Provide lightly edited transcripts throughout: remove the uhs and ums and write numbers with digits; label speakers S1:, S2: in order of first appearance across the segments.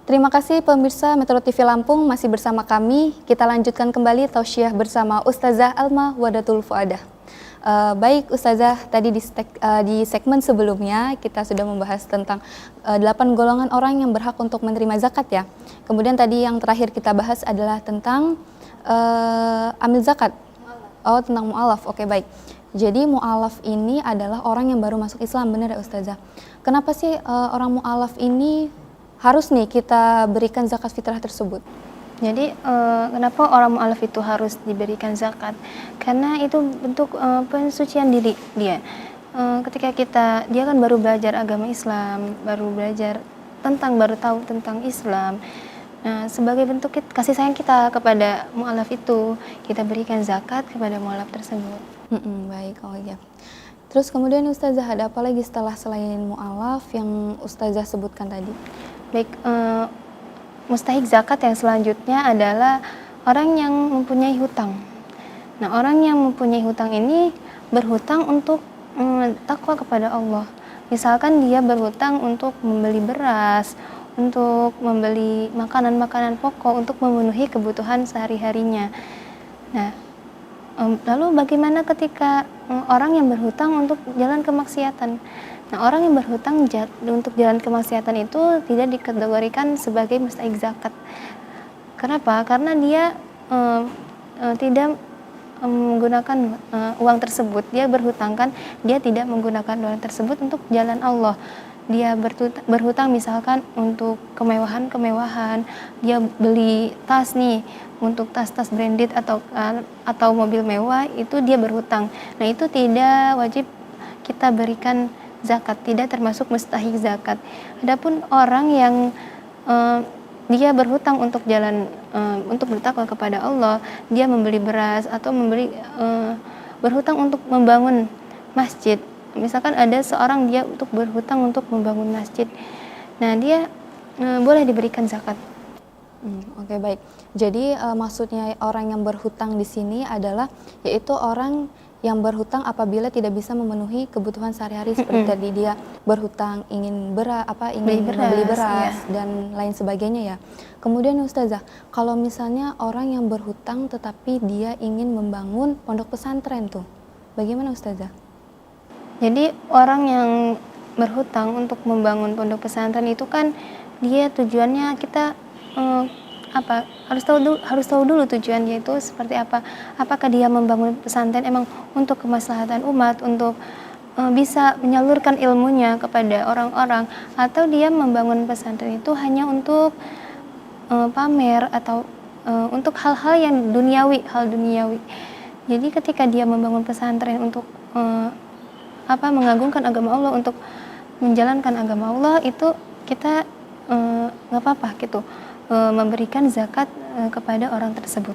S1: Terima kasih pemirsa Metro TV Lampung, masih bersama kami. Kita lanjutkan kembali tausiah bersama Ustazah Alma Wadatul Fuadah. Baik Ustazah, tadi di segmen sebelumnya kita sudah membahas tentang 8 golongan orang yang berhak untuk menerima zakat ya. Kemudian tadi yang terakhir kita bahas adalah tentang amil zakat. Oh, tentang mu'alaf. Oke, baik. Jadi mu'alaf ini adalah orang yang baru masuk Islam, benar ya Ustazah? Kenapa sih orang mu'alaf ini harus nih kita berikan zakat fitrah tersebut?
S2: Jadi kenapa orang mu'alaf itu harus diberikan zakat? Karena itu bentuk pensucian diri dia. Ketika dia kan baru belajar agama Islam, baru tahu tentang Islam. Nah, sebagai bentuk kasih sayang kita kepada mu'alaf itu, kita berikan zakat kepada mu'alaf tersebut.
S1: Baik, oh ya. Terus kemudian Ustazah, ada apa lagi selain mu'alaf yang Ustazah sebutkan tadi?
S2: Baik, mustahik zakat yang selanjutnya adalah orang yang mempunyai hutang. Nah, orang yang mempunyai hutang ini berhutang untuk takwa kepada Allah. Misalkan dia berhutang untuk membeli beras, untuk membeli makanan-makanan pokok, untuk memenuhi kebutuhan sehari-harinya. Nah, lalu bagaimana ketika orang yang berhutang untuk jalan kemaksiatan? Nah, orang yang berhutang untuk jalan kemaksiatan itu tidak dikategorikan sebagai mustahik zakat. Kenapa? Karena dia tidak menggunakan uang tersebut. Dia berhutang dia tidak menggunakan uang tersebut untuk jalan Allah. Dia berhutang misalkan untuk kemewahan-kemewahan. Dia beli tas nih, untuk tas-tas branded atau mobil mewah, itu dia berhutang. Nah, itu tidak wajib kita berikan zakat, tidak termasuk mustahik zakat. Adapun orang yang dia berhutang untuk untuk bertakwa kepada Allah, dia membeli beras atau berhutang untuk membangun masjid. Misalkan ada seorang dia untuk berhutang untuk membangun masjid. Nah, dia boleh diberikan zakat.
S1: Oke, baik. Jadi maksudnya orang yang berhutang di sini adalah yaitu orang yang berhutang apabila tidak bisa memenuhi kebutuhan sehari-hari, seperti tadi dia berhutang ingin membeli beras ya, dan lain sebagainya ya. Kemudian Ustazah, kalau misalnya orang yang berhutang tetapi dia ingin membangun pondok pesantren tuh, bagaimana Ustazah?
S2: Jadi orang yang berhutang untuk membangun pondok pesantren itu kan dia tujuannya kita harus tahu dulu tujuannya itu seperti apa. Apakah dia membangun pesantren emang untuk kemaslahatan umat, untuk bisa menyalurkan ilmunya kepada orang-orang, atau dia membangun pesantren itu hanya untuk pamer atau untuk hal-hal yang duniawi. Jadi ketika dia membangun pesantren untuk mengagungkan agama Allah, untuk menjalankan agama Allah, itu kita nggak apa-apa gitu memberikan zakat kepada orang tersebut.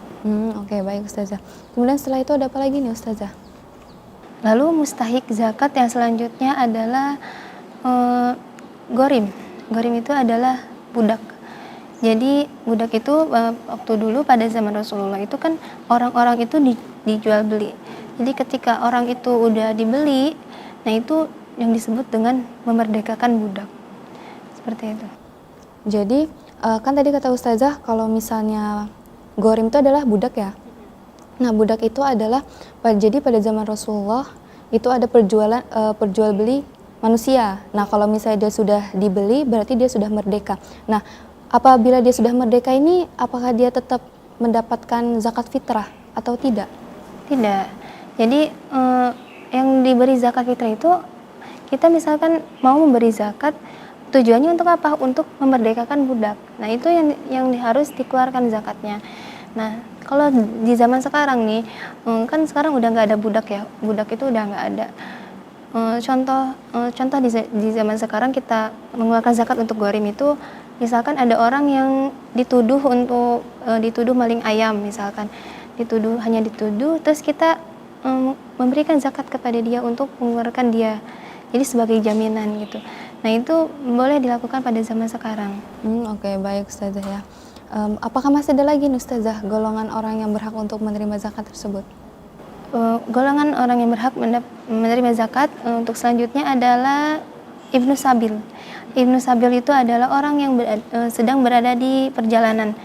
S1: Oke, baik Ustazah. Kemudian setelah itu ada apa lagi nih Ustazah?
S2: Lalu mustahik zakat yang selanjutnya adalah gorim. Gorim itu adalah budak. Jadi budak itu waktu dulu pada zaman Rasulullah itu kan orang-orang itu dijual beli. Jadi ketika orang itu udah dibeli, nah itu yang disebut dengan memerdekakan budak. Seperti itu.
S1: Jadi kan tadi kata Ustazah kalau misalnya gorim itu adalah budak ya. Nah, budak itu adalah jadi pada zaman Rasulullah itu ada perjual beli manusia. Nah, kalau misalnya dia sudah dibeli berarti dia sudah merdeka. Nah, apabila dia sudah merdeka ini apakah dia tetap mendapatkan zakat fitrah atau tidak?
S2: Tidak. Jadi yang diberi zakat fitrah itu kita misalkan mau memberi zakat, tujuannya untuk apa? Untuk memerdekakan budak. Nah, itu yang harus dikeluarkan zakatnya. Nah, kalau di zaman sekarang nih, kan sekarang udah nggak ada budak ya. Budak itu udah nggak ada. Contoh di zaman sekarang kita mengeluarkan zakat untuk gorim itu, misalkan ada orang yang dituduh maling ayam misalkan. Hanya dituduh, terus kita memberikan zakat kepada dia untuk mengeluarkan dia. Jadi sebagai jaminan gitu. Nah, itu boleh dilakukan pada zaman sekarang.
S1: Oke, baik Ustazah ya. Apakah masih ada lagi nih Ustazah golongan orang yang berhak untuk menerima zakat tersebut?
S2: Golongan orang yang berhak menerima zakat untuk selanjutnya adalah Ibnu Sabil. Ibnu Sabil itu adalah orang yang sedang berada di perjalanan.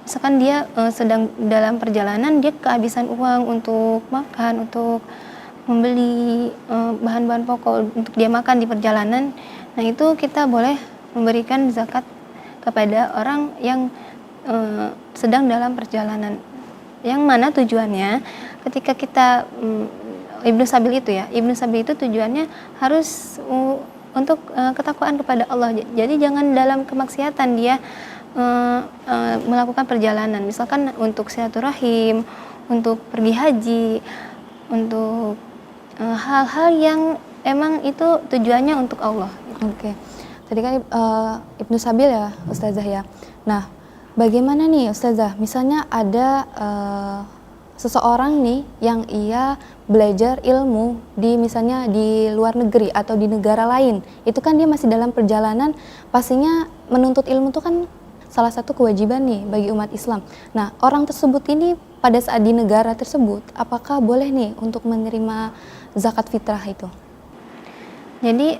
S2: Misalkan dia sedang dalam perjalanan, dia kehabisan uang untuk makan, untuk membeli bahan-bahan pokok untuk dia makan di perjalanan. Nah, itu kita boleh memberikan zakat kepada orang yang sedang dalam perjalanan. Yang mana tujuannya ketika kita Ibnu Sabil itu ya, Ibnu Sabil itu tujuannya harus untuk ketakwaan kepada Allah. Jadi jangan dalam kemaksiatan dia melakukan perjalanan. Misalkan untuk silaturahim, untuk pergi haji, untuk hal-hal yang emang itu tujuannya untuk Allah.
S1: Oke. Tadi kan Ibnu Sabil ya Ustazah ya. Nah, bagaimana nih Ustazah? Misalnya ada seseorang nih yang ia belajar ilmu misalnya di luar negeri atau di negara lain, itu kan dia masih dalam perjalanan, pastinya menuntut ilmu itu kan salah satu kewajiban nih bagi umat Islam. Nah, orang tersebut ini pada saat di negara tersebut, apakah boleh nih untuk menerima zakat fitrah itu?
S2: Jadi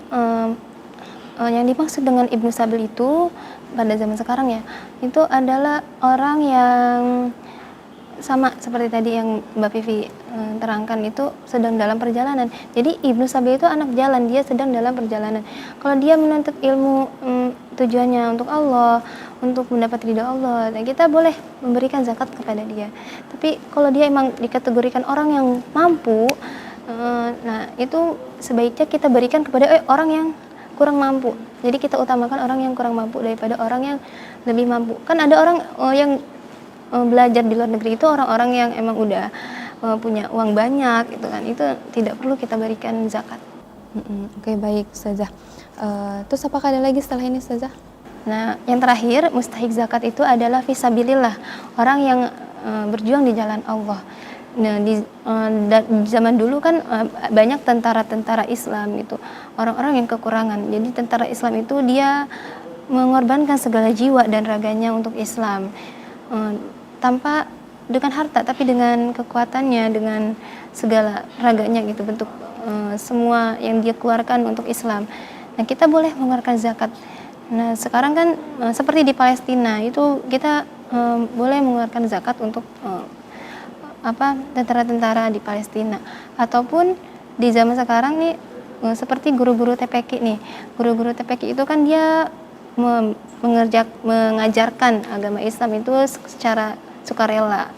S2: yang dimaksud dengan Ibnu Sabil itu pada zaman sekarang ya, itu adalah orang yang sama seperti tadi yang Mbak Vivi terangkan, itu sedang dalam perjalanan. Jadi Ibnu Sabil itu anak jalan, dia sedang dalam perjalanan. Kalau dia menuntut ilmu tujuannya untuk Allah, untuk mendapat ridha Allah, nah kita boleh memberikan zakat kepada dia. Tapi kalau dia emang dikategorikan orang yang mampu, nah itu sebaiknya kita berikan kepada orang yang kurang mampu. Jadi kita utamakan orang yang kurang mampu daripada orang yang lebih mampu. Kan ada orang yang belajar di luar negeri itu orang-orang yang emang udah punya uang banyak gitu kan, itu tidak perlu kita berikan zakat.
S1: Oke, baik Ustazah. Terus apakah ada lagi setelah ini Ustazah?
S2: Nah, yang terakhir mustahik zakat itu adalah fisabilillah, orang yang berjuang di jalan Allah. Nah, di zaman dulu kan banyak tentara-tentara Islam gitu, orang-orang yang kekurangan. Jadi tentara Islam itu dia mengorbankan segala jiwa dan raganya untuk Islam, tanpa dengan harta tapi dengan kekuatannya, dengan segala raganya gitu, bentuk semua yang dia keluarkan untuk Islam. Nah, kita boleh mengeluarkan zakat. Nah, sekarang kan seperti di Palestina itu kita boleh mengeluarkan zakat untuk tentara-tententara di Palestina. Ataupun di zaman sekarang nih seperti guru-guru TPQ nih. Guru-guru TPQ itu kan dia mengajarkan agama Islam itu secara sukarela.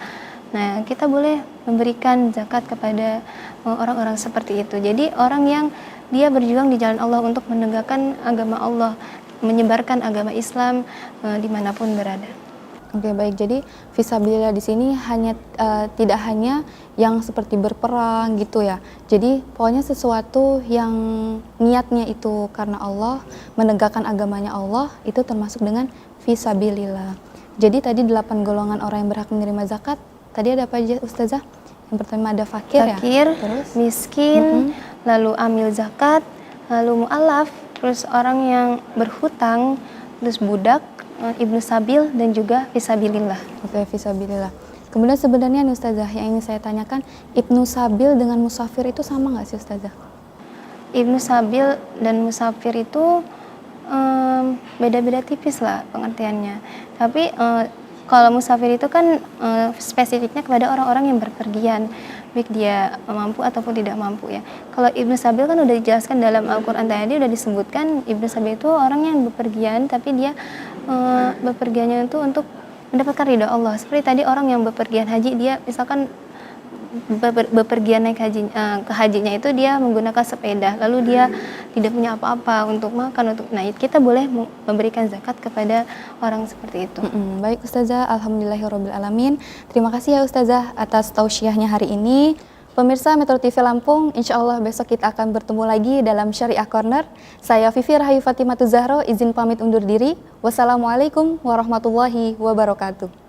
S2: Nah, kita boleh memberikan zakat kepada orang-orang seperti itu. Jadi orang yang dia berjuang di jalan Allah untuk menegakkan agama Allah, menyebarkan agama Islam dimanapun berada.
S1: Oke, baik. Jadi fisabilillah di sini tidak hanya yang seperti berperang gitu ya. Jadi pokoknya sesuatu yang niatnya itu karena Allah, menegakkan agamanya Allah, itu termasuk dengan fisabilillah. Jadi tadi 8 golongan orang yang berhak menerima zakat. Tadi ada apa aja Ustazah? Yang pertama ada fakir ya?
S2: Terus miskin, lalu amil zakat, lalu mu'alaf, terus orang yang berhutang, terus budak, Ibnu Sabil, dan juga fisabilillah.
S1: Oke, fisabilillah. Kemudian sebenarnya nih Ustazah, yang ingin saya tanyakan, Ibnu Sabil dengan musafir itu sama nggak sih Ustazah?
S2: Ibnu Sabil dan musafir itu beda-beda tipis lah pengertiannya. Tapi kalau musafir itu kan spesifiknya kepada orang-orang yang berpergian, baik dia mampu ataupun tidak mampu ya. Kalau Ibnu Sabil kan udah dijelaskan dalam Al-Quran tadi, udah disebutkan Ibnu Sabil itu orang yang berpergian, tapi dia bepergiannya itu untuk mendapatkan ridha Allah. Seperti tadi orang yang bepergian haji, dia misalkan bepergian naik haji, ke hajinya itu dia menggunakan sepeda, lalu dia tidak punya apa-apa untuk makan, nah kita boleh memberikan zakat kepada orang seperti itu.
S1: Baik Ustazah, alhamdulillahirrabbilalamin. Terima kasih ya Ustazah atas tausiahnya hari ini. Pemirsa Metro TV Lampung, insya Allah besok kita akan bertemu lagi dalam Syariah Corner. Saya Vivi Rahayu Fatimah Zahro, izin pamit undur diri. Wassalamualaikum warahmatullahi wabarakatuh.